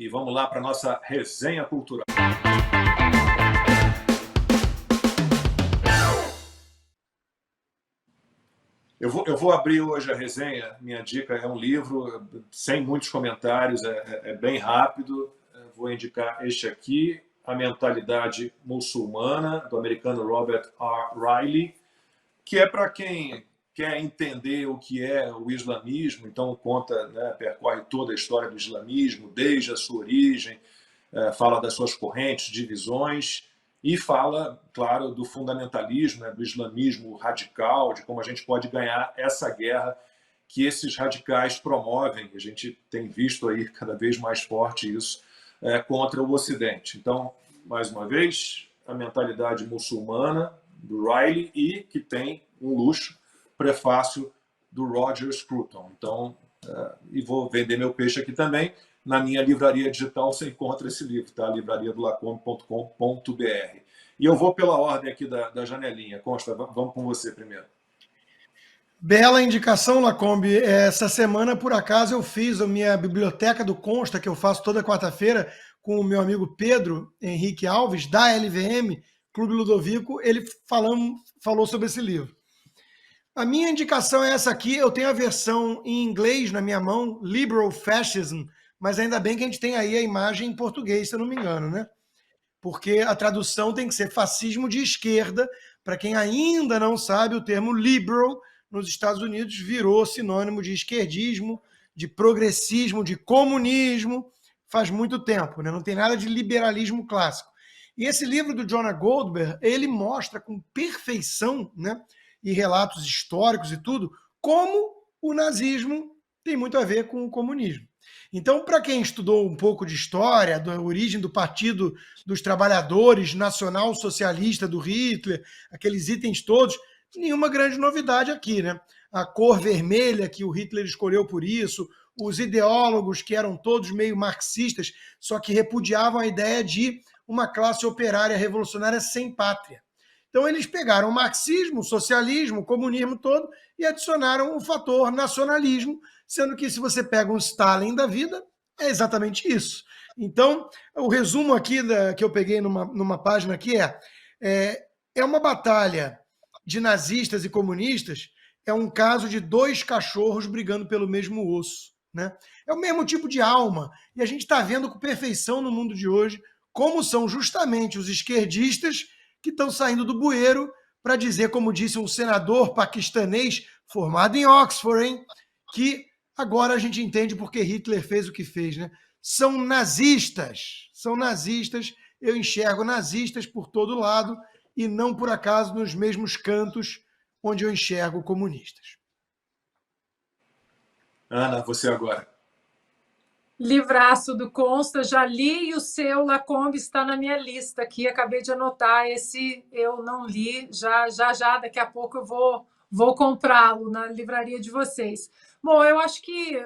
E vamos lá para a nossa resenha cultural. Eu vou abrir hoje a resenha. Minha dica é um livro sem muitos comentários, é bem rápido. Vou indicar este aqui, A Mentalidade Muçulmana, do americano Robert R. Riley, que é para quem quer entender o que é o islamismo. Então conta, né, percorre toda a história do islamismo, desde a sua origem, fala das suas correntes, divisões, e fala, claro, do fundamentalismo, né, do islamismo radical, de como a gente pode ganhar essa guerra que esses radicais promovem. A gente tem visto aí cada vez mais forte isso contra o Ocidente. Então, mais uma vez, A Mentalidade Muçulmana, do Riley, e que tem um luxo, prefácio do Roger Scruton. Então, e vou vender meu peixe aqui também. Na minha livraria digital você encontra esse livro, tá? livrariadolacombe.com.br. E eu vou pela ordem aqui da janelinha. Consta, vamos com você primeiro. Bela indicação, Lacombe. Essa semana, por acaso, eu fiz a minha biblioteca do Consta, que eu faço toda quarta-feira, com o meu amigo Pedro Henrique Alves, da LVM, Clube Ludovico. Ele falou sobre esse livro. A minha indicação é essa aqui. Eu tenho a versão em inglês na minha mão, Liberal Fascism, mas ainda bem que a gente tem aí a imagem em português, se eu não me engano, né? Porque a tradução tem que ser fascismo de esquerda. Para quem ainda não sabe, o termo liberal nos Estados Unidos virou sinônimo de esquerdismo, de progressismo, de comunismo, faz muito tempo, né? Não tem nada de liberalismo clássico. E esse livro do Jonah Goldberg, ele mostra com perfeição, né, e relatos históricos e tudo, como o nazismo tem muito a ver com o comunismo. Então, para quem estudou um pouco de história, da origem do Partido dos Trabalhadores Nacional Socialista do Hitler, aqueles itens todos, nenhuma grande novidade aqui, né? A cor vermelha que o Hitler escolheu por isso, os ideólogos que eram todos meio marxistas, só que repudiavam a ideia de uma classe operária revolucionária sem pátria. Então eles pegaram o marxismo, o socialismo, o comunismo todo e adicionaram o fator nacionalismo, sendo que se você pega um Stalin da vida, é exatamente isso. Então, o resumo aqui que eu peguei numa página aqui é uma batalha de nazistas e comunistas, é um caso de dois cachorros brigando pelo mesmo osso, né? É o mesmo tipo de alma, e a gente está vendo com perfeição no mundo de hoje como são justamente os esquerdistas que estão saindo do bueiro para dizer, como disse um senador paquistanês formado em Oxford, hein, que agora a gente entende porque Hitler fez o que fez, né? São nazistas, eu enxergo nazistas por todo lado e não por acaso nos mesmos cantos onde eu enxergo comunistas. Ana, você agora. Livraço do Consta, já li, e o seu, Lacombe, está na minha lista aqui, acabei de anotar, esse eu não li, já, daqui a pouco eu vou comprá-lo na livraria de vocês. Bom, eu acho que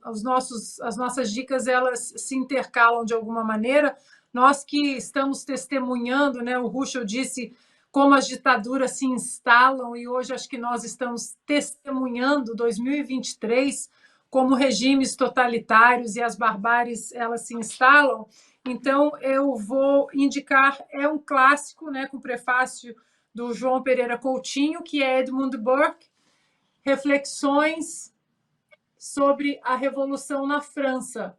as nossas dicas, elas se intercalam de alguma maneira. Nós que estamos testemunhando, né, o Ruschel disse como as ditaduras se instalam, e hoje acho que nós estamos testemunhando 2023, como regimes totalitários e as barbáries elas se instalam. Então, eu vou indicar, é um clássico, né, com prefácio do João Pereira Coutinho, que é Edmund Burke, Reflexões sobre a Revolução na França.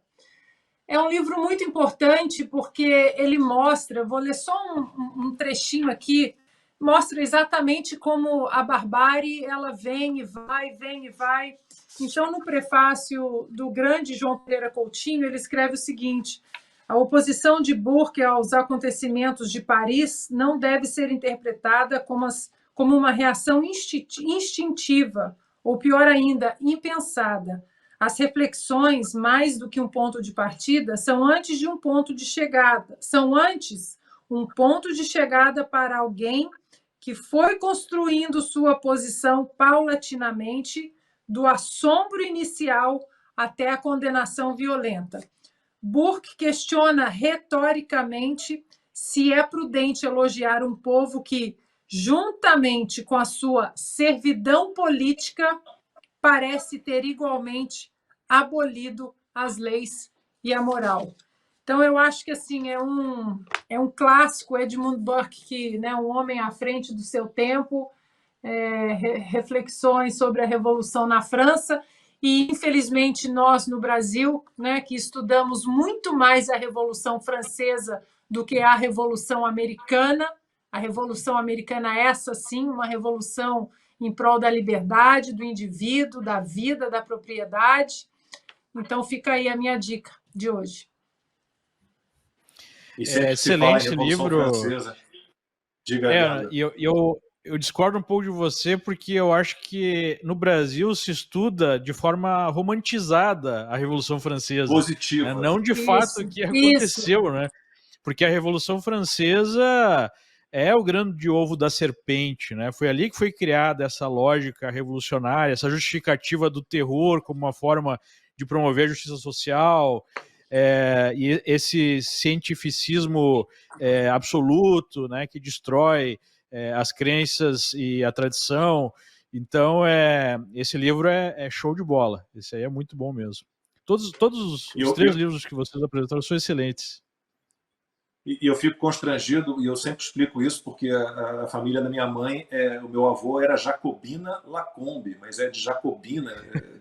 É um livro muito importante porque ele mostra, vou ler só um trechinho aqui, mostra exatamente como a barbárie ela vem e vai, vem e vai. Então, no prefácio do grande João Pereira Coutinho, ele escreve o seguinte: a oposição de Burke aos acontecimentos de Paris não deve ser interpretada como uma reação instintiva, ou pior ainda, impensada. As reflexões, mais do que um ponto de partida, são antes de um ponto de chegada. São antes um ponto de chegada para alguém que foi construindo sua posição paulatinamente, do assombro inicial até a condenação violenta. Burke questiona retoricamente se é prudente elogiar um povo que, juntamente com a sua servidão política, parece ter igualmente abolido as leis e a moral. Então, eu acho que assim é um clássico, Edmund Burke, que, né, um homem à frente do seu tempo, reflexões sobre a Revolução na França. E, infelizmente, nós, no Brasil, né, que estudamos muito mais a Revolução Francesa do que a Revolução Americana. A Revolução Americana é essa, sim, uma revolução em prol da liberdade, do indivíduo, da vida, da propriedade. Então, fica aí a minha dica de hoje. E sempre se fala em Excelente Revolução livro. Francesa. Diga, Leandro. Eu discordo um pouco de você, porque eu acho que no Brasil se estuda de forma romantizada a Revolução Francesa. Positiva. Né? Não de fato o que aconteceu, né? Porque a Revolução Francesa é o grande ovo da serpente, né? Foi ali que foi criada essa lógica revolucionária, essa justificativa do terror como uma forma de promover a justiça social, e esse cientificismo absoluto, né, que destrói as crenças e a tradição. Então, esse livro é show de bola. Esse aí é muito bom mesmo. Todos os 3 livros que vocês apresentaram são excelentes. E eu fico constrangido, e eu sempre explico isso, porque a família da minha mãe, o meu avô era Jacobina Lacombe, mas é de Jacobina,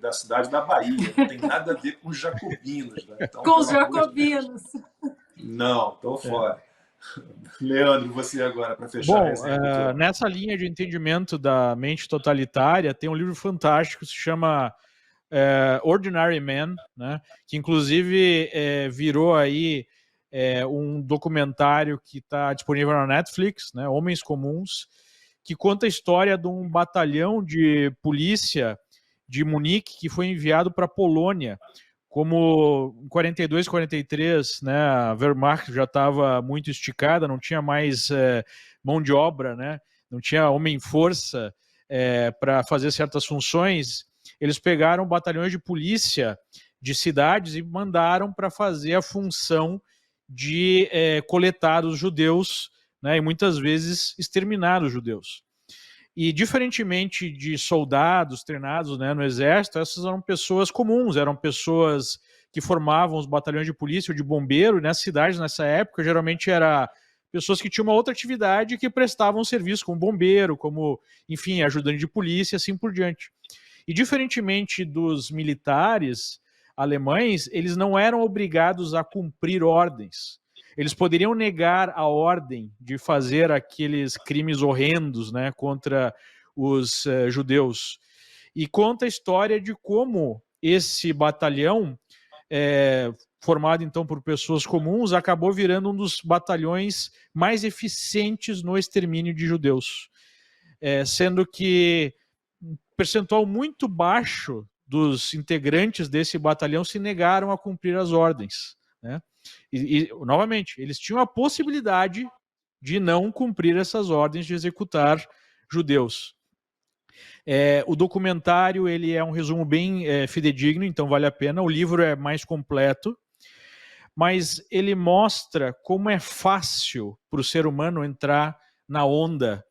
da cidade da Bahia. Não tem nada a ver com os jacobinos. Né? Então, com os jacobinos. Não, estou fora. Leandro, você agora, para fechar a resenha. Nessa linha de entendimento da mente totalitária, tem um livro fantástico que se chama Ordinary Man, né? Que inclusive virou aí um documentário que está disponível na Netflix, né? Homens Comuns, que conta a história de um batalhão de polícia de Munique que foi enviado para a Polônia. Como em 42, 43, né, a Wehrmacht já estava muito esticada, não tinha mais mão de obra, né, não tinha homem-força para fazer certas funções, eles pegaram batalhões de polícia de cidades e mandaram para fazer a função de coletar os judeus, né, e muitas vezes exterminar os judeus. E, diferentemente de soldados treinados, né, no exército, essas eram pessoas comuns, eram pessoas que formavam os batalhões de polícia ou de bombeiro, e nas cidades, nessa época, geralmente eram pessoas que tinham uma outra atividade que prestavam serviço, como bombeiro, como, enfim, ajudante de polícia, assim por diante. E, diferentemente dos militares alemães, eles não eram obrigados a cumprir ordens. Eles poderiam negar a ordem de fazer aqueles crimes horrendos, né, contra os judeus. E conta a história de como esse batalhão, formado então por pessoas comuns, acabou virando um dos batalhões mais eficientes no extermínio de judeus. Sendo que um percentual muito baixo dos integrantes desse batalhão se negaram a cumprir as ordens, né? E, novamente, eles tinham a possibilidade de não cumprir essas ordens de executar judeus. O documentário ele é um resumo bem fidedigno, então vale a pena. O livro é mais completo, mas ele mostra como é fácil para o ser humano entrar na onda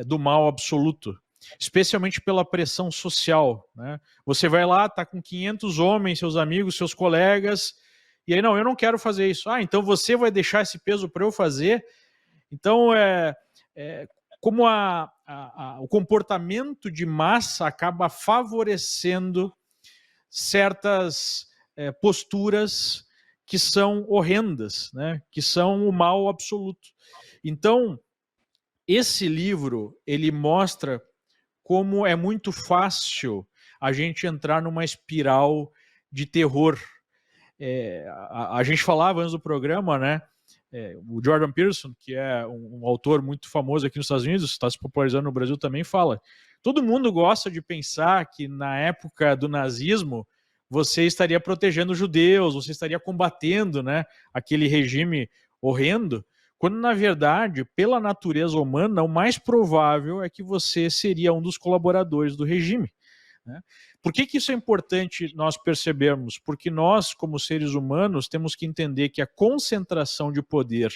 do mal absoluto, especialmente pela pressão social, né? Você vai lá, está com 500 homens, seus amigos, seus colegas, e aí, não, eu não quero fazer isso. Então você vai deixar esse peso para eu fazer? Então, como o comportamento de massa acaba favorecendo certas posturas que são horrendas, né? Que são o mal absoluto. Então, esse livro, ele mostra como é muito fácil a gente entrar numa espiral de terror. A gente falava antes do programa, né? O Jordan Peterson, que é um autor muito famoso aqui nos Estados Unidos, está se popularizando no Brasil também, fala: todo mundo gosta de pensar que na época do nazismo você estaria protegendo os judeus, você estaria combatendo, né, aquele regime horrendo, quando na verdade, pela natureza humana, o mais provável é que você seria um dos colaboradores do regime, né? Por que isso é importante nós percebermos? Porque nós, como seres humanos, temos que entender que a concentração de poder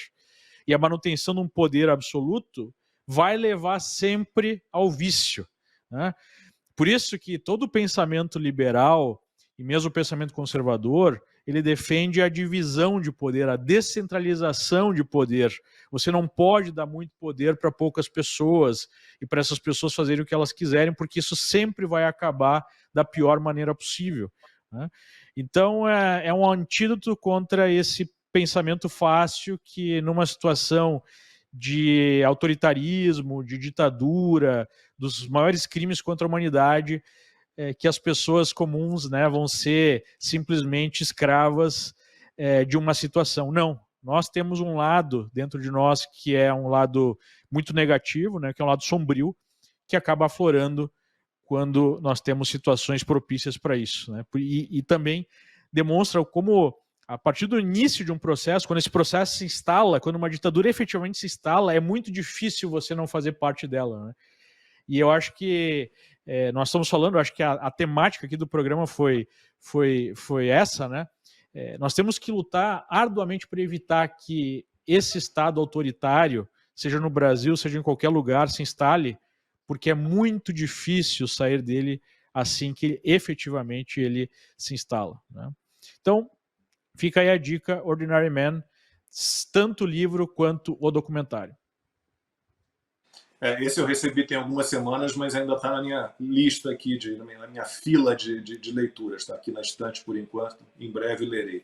e a manutenção de um poder absoluto vai levar sempre ao vício, né? Por isso que todo o pensamento liberal e mesmo o pensamento conservador, ele defende a divisão de poder, a descentralização de poder. Você não pode dar muito poder para poucas pessoas e para essas pessoas fazerem o que elas quiserem, porque isso sempre vai acabar da pior maneira possível, né? Então, é um antídoto contra esse pensamento fácil que, numa situação de autoritarismo, de ditadura, dos maiores crimes contra a humanidade, que as pessoas comuns, né, vão ser simplesmente escravas de uma situação. Não, nós temos um lado dentro de nós que é um lado muito negativo, né, que é um lado sombrio, que acaba aflorando quando nós temos situações propícias para isso, né? E também demonstra como, a partir do início de um processo, quando esse processo se instala, quando uma ditadura efetivamente se instala, é muito difícil você não fazer parte dela, né? E eu acho que nós estamos falando, eu acho que a temática aqui do programa foi essa, né? Nós temos que lutar arduamente para evitar que esse Estado autoritário, seja no Brasil, seja em qualquer lugar, se instale, porque é muito difícil sair dele assim que efetivamente ele se instala, né? Então, fica aí a dica, Ordinary Man, tanto o livro quanto o documentário. Esse eu recebi tem algumas semanas, mas ainda está na minha lista aqui, na minha fila de leituras. Está aqui na estante por enquanto. Em breve lerei.